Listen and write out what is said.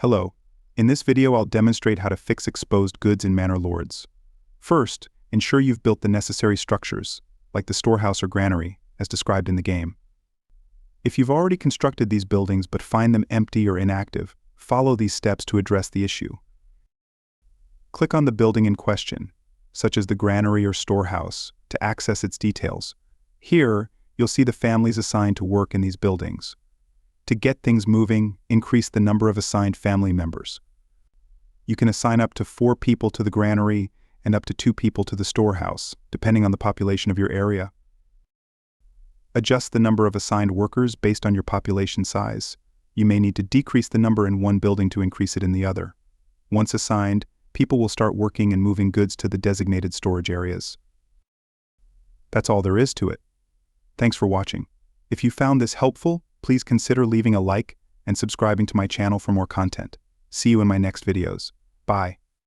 Hello. In this video I'll demonstrate how to fix exposed goods in Manor Lords. First, ensure you've built the necessary structures, like the storehouse or granary, as described in the game. If you've already constructed these buildings but find them empty or inactive, follow these steps to address the issue. Click on the building in question, such as the granary or storehouse, to access its details. Here, you'll see the families assigned to work in these buildings. To get things moving, increase the number of assigned family members. You can assign up to 4 people to the granary and up to 2 people to the storehouse, depending on the population of your area. Adjust the number of assigned workers based on your population size. You may need to decrease the number in one building to increase it in the other. Once assigned, people will start working and moving goods to the designated storage areas. That's all there is to it. Thanks for watching. If you found this helpful, please consider leaving a like and subscribing to my channel for more content. See you in my next videos. Bye.